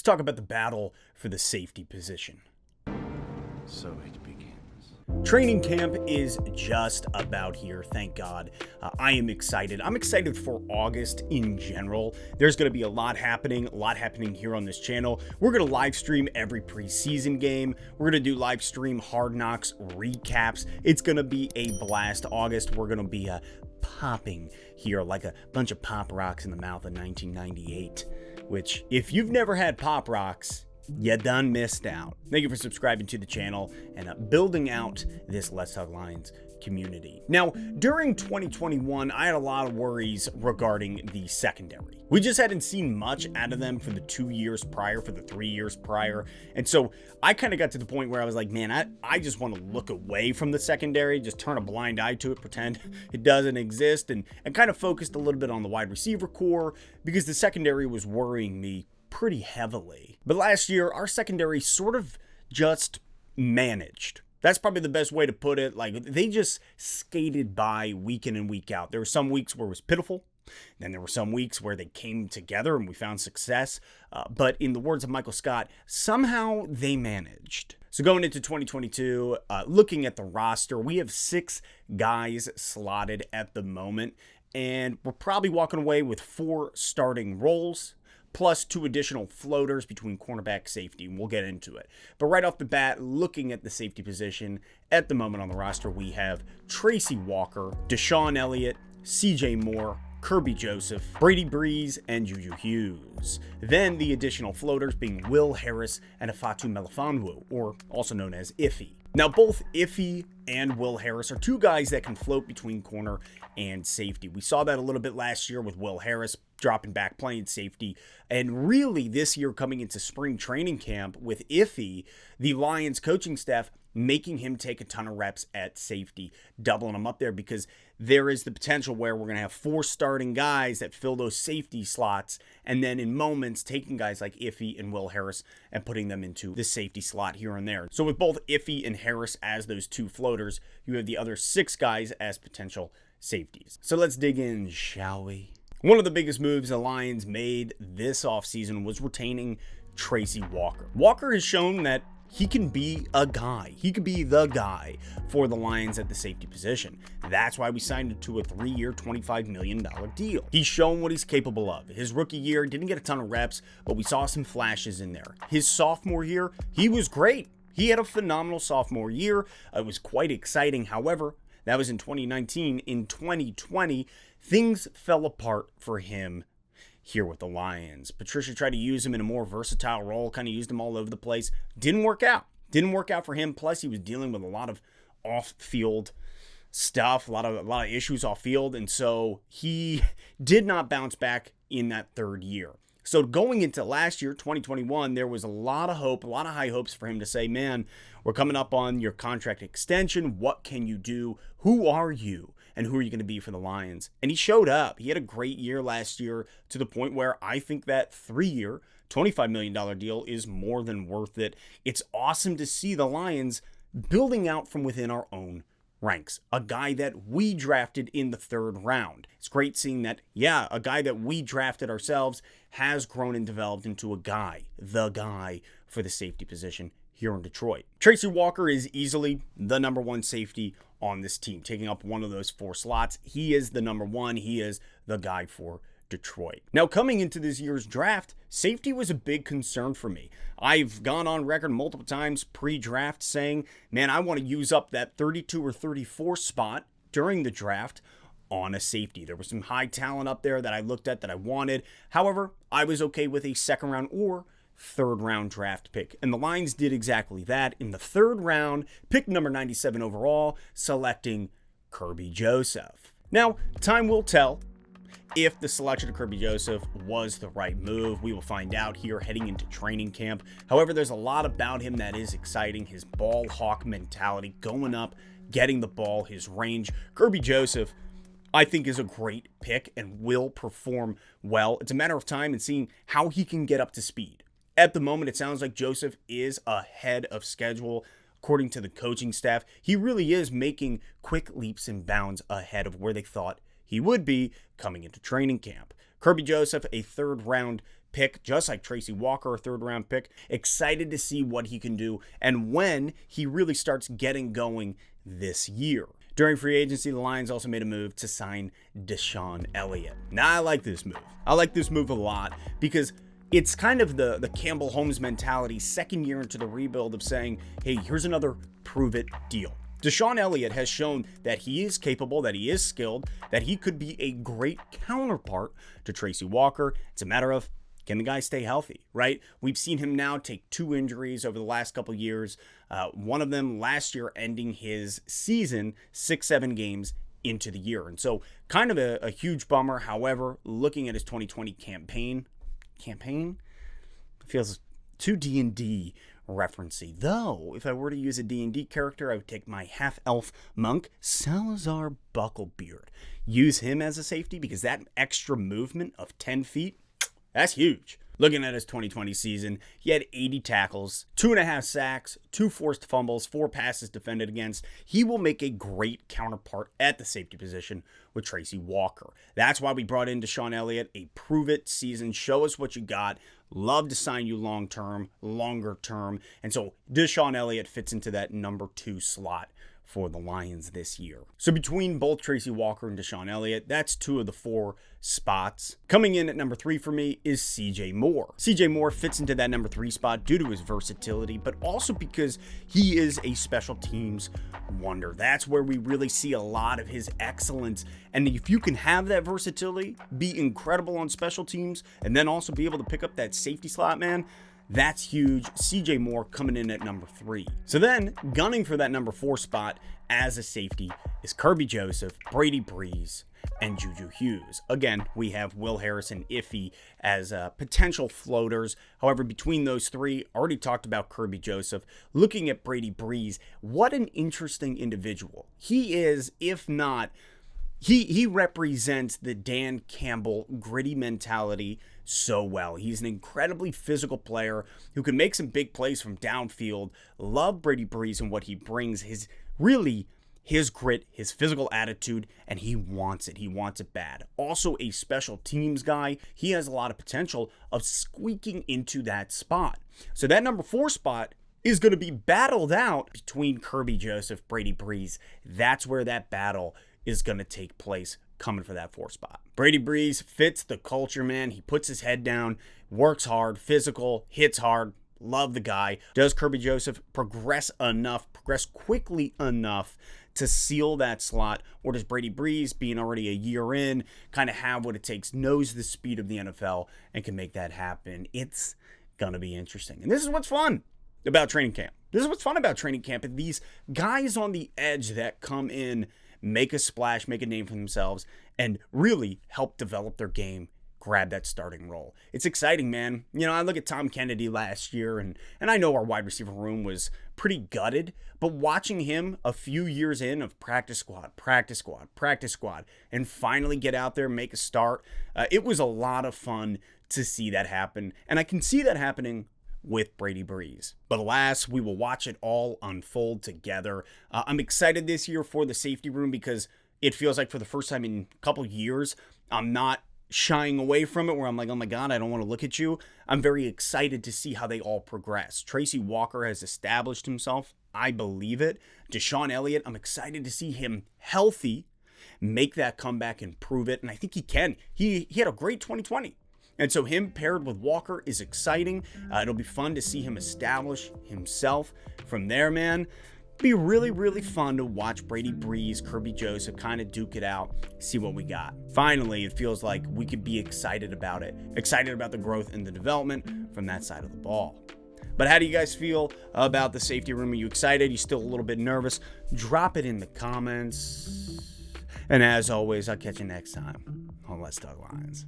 talk about the battle for the safety position. So it begins. Training camp is just about here, thank God. I am excited. I'm excited for August in general. There's going to be a lot happening here on this channel. We're going to live stream every preseason game. We're going to do live stream Hard Knocks recaps. It's going to be a blast. August, we're going to be popping here like a bunch of Pop Rocks in the mouth of 1998, which if you've never had Pop Rocks, you done missed out. Thank you for subscribing to the channel and building out this Let's Talk Lions community. Now, during 2021, I had a lot of worries regarding the secondary. We just hadn't seen much out of them for the 2 years prior, for the 3 years prior. And so I kind of got to the point where I was like, man, I just want to look away from the secondary, just turn a blind eye to it, pretend it doesn't exist, and kind of focused a little bit on the wide receiver core because the secondary was worrying me pretty heavily. But last year, our secondary sort of just managed. That's probably the best way to put it. Like, they just skated by week in and week out. There were some weeks where it was pitiful. Then there were some weeks where they came together and we found success. But in the words of Michael Scott, somehow they managed. So going into 2022, looking at the roster, we have 6 guys slotted at the moment. And we're probably walking away with 4 starting roles, plus 2 additional floaters between cornerback, safety, and we'll get into it. But right off the bat, looking at the safety position, at the moment on the roster, we have Tracy Walker, DeShon Elliott, CJ Moore, Kerby Joseph, Brady Breeze, and JuJu Hughes. Then the additional floaters being Will Harris and Ifatu Melifonwu, or also known as Iffy. Now, both Iffy and Will Harris are 2 guys that can float between corner and safety. We saw that a little bit last year with Will Harris dropping back, playing safety. And really this year coming into spring training camp with Iffy, the Lions coaching staff making him take a ton of reps at safety, doubling him up there because there is the potential where we're going to have 4 starting guys that fill those safety slots, and then in moments taking guys like Iffy and Will Harris and putting them into the safety slot here and there. So with both Iffy and Harris as those 2 floaters, you have the other 6 guys as potential safeties. So let's dig in, shall we? One of the biggest moves the Lions made this offseason was retaining Tracy Walker. Walker has shown that he can be a guy. He could be the guy for the Lions at the safety position. That's why we signed him to a 3-year, $25 million deal. He's shown what he's capable of. His rookie year didn't get a ton of reps, but we saw some flashes in there. His sophomore year, he was great. He had a phenomenal sophomore year. It was quite exciting. However, that was in 2019. In 2020, things fell apart for him here with the Lions. Patricia tried to use him in a more versatile role, kind of used him all over the place. Didn't work out. Didn't work out for him. Plus, he was dealing with a lot of off-field stuff, a lot of issues off-field, and so he did not bounce back in that 3rd year. So going into last year, 2021, there was a lot of hope, a lot of high hopes for him to say, man, we're coming up on your contract extension. What can you do? Who are you? And who are you going to be for the Lions? And he showed up. He had a great year last year to the point where I think that 3-year, $25 million deal is more than worth it. It's awesome to see the Lions building out from within our own ranks. A guy that we drafted in the 3rd round. It's great seeing that, yeah, a guy that we drafted ourselves has grown and developed into a guy, the guy for the safety position here in Detroit. Tracy Walker is easily the number 1 safety on this team, taking up one of those 4 slots. He is the number 1. He is the guy for Detroit. Now, coming into this year's draft, safety was a big concern for me. I've gone on record multiple times pre-draft saying, man, I want to use up that 32 or 34 spot during the draft on a safety. There was some high talent up there that I looked at that I wanted. However, I was okay with a 2nd round or 3rd round draft pick. And the Lions did exactly that in the 3rd round, pick number 97 overall, selecting Kirby Joseph. Now, time will tell if the selection of Kirby Joseph was the right move. We will find out here heading into training camp. However, there's a lot about him that is exciting. His ball hawk mentality, going up, getting the ball, his range. Kirby Joseph, I think, is a great pick and will perform well. It's a matter of time and seeing how he can get up to speed. At the moment, it sounds like Joseph is ahead of schedule. According to the coaching staff, he really is making quick leaps and bounds ahead of where they thought he would be coming into training camp. Kirby Joseph, a 3rd round pick, just like Tracy Walker, a 3rd-round pick. Excited to see what he can do and when he really starts getting going this year. During free agency, the Lions also made a move to sign DeShon Elliott. Now, I like this move. I like this move a lot because it's kind of the Campbell Holmes mentality, 2nd year into the rebuild, of saying, hey, here's another prove-it deal. DeShon Elliott has shown that he is capable, that he is skilled, that he could be a great counterpart to Tracy Walker. It's a matter of, can the guy stay healthy, right? We've seen him now take 2 injuries over the last couple years. One of them last year ending his season 6-7 games into the year. And so kind of a huge bummer. However, looking at his 2020 campaign feels too D&D referencey. Though, if I were to use a D&D character, I would take my half-elf monk, Salazar Bucklebeard. Use him as a safety because that extra movement of 10 feet, that's huge. Looking at his 2020 season, he had 80 tackles, 2.5 sacks, 2 forced fumbles, 4 passes defended against. He will make a great counterpart at the safety position with Tracy Walker. That's why we brought in DeShon Elliott, a prove-it season. Show us what you got. Love to sign you long-term, longer term. And so DeShon Elliott fits into that number 2 slot for the Lions this year. So between both Tracy Walker and DeShon Elliott, that's 2 of the 4 spots. Coming in at number 3 for me is CJ Moore. CJ Moore fits into that number 3 spot due to his versatility, but also because he is a special teams wonder. That's where we really see a lot of his excellence. And if you can have that versatility, be incredible on special teams, and then also be able to pick up that safety slot, man, that's huge. CJ Moore coming in at number 3. So then, gunning for that number 4 spot as a safety is Kirby Joseph, Brady Breeze, and JuJu Hughes. Again, we have Will Harris and Iffy as potential floaters. However, between those 3, already talked about Kerby Joseph. Looking at Brady Breeze, what an interesting individual. He is, if not, he represents the Dan Campbell gritty mentality so well. He's an incredibly physical player who can make some big plays from downfield. Love Brady Breeze and what he brings, his grit, his physical attitude, and he wants it. He wants it bad. Also a special teams guy. He has a lot of potential of squeaking into that spot. So that number 4 spot is going to be battled out between Kirby Joseph, Brady Breeze. That's where that battle is going to take place, coming for that 4 spot. Brady Breeze fits the culture, man. He puts his head down, works hard, physical, hits hard. Love the guy. Does Kirby Joseph progress quickly enough to seal that slot? Or does Brady Breeze, being already a year in, kind of have what it takes, knows the speed of the NFL, and can make that happen? It's going to be interesting. And this is what's fun about training camp. This is what's fun about training camp. And these guys on the edge that come in, make a splash, make a name for themselves, and really help develop their game, grab that starting role. It's exciting, man. You know, I look at Tom Kennedy last year, and I know our wide receiver room was pretty gutted, but watching him a few years in of practice squad, and finally get out there, make a start, it was a lot of fun to see that happen, and I can see that happening with Brady Breeze. But alas, we will watch it all unfold together. I'm excited this year for the safety room because it feels like for the first time in a couple years, I'm not shying away from it where I'm like, oh my God, I don't want to look at you. I'm very excited to see how they all progress. Tracy Walker has established himself. I believe it. DeShon Elliott, I'm excited to see him healthy, make that comeback and prove it. And I think he can. He had a great 2020. And so him paired with Walker is exciting. It'll be fun to see him establish himself from there, man. Be really, really fun to watch Brady Breeze, Kirby Joseph kind of duke it out, see what we got. Finally, it feels like we could be excited about it. Excited about the growth and the development from that side of the ball. But how do you guys feel about the safety room? Are you excited? You still a little bit nervous? Drop it in the comments. And as always, I'll catch you next time on Let's Talk Lions.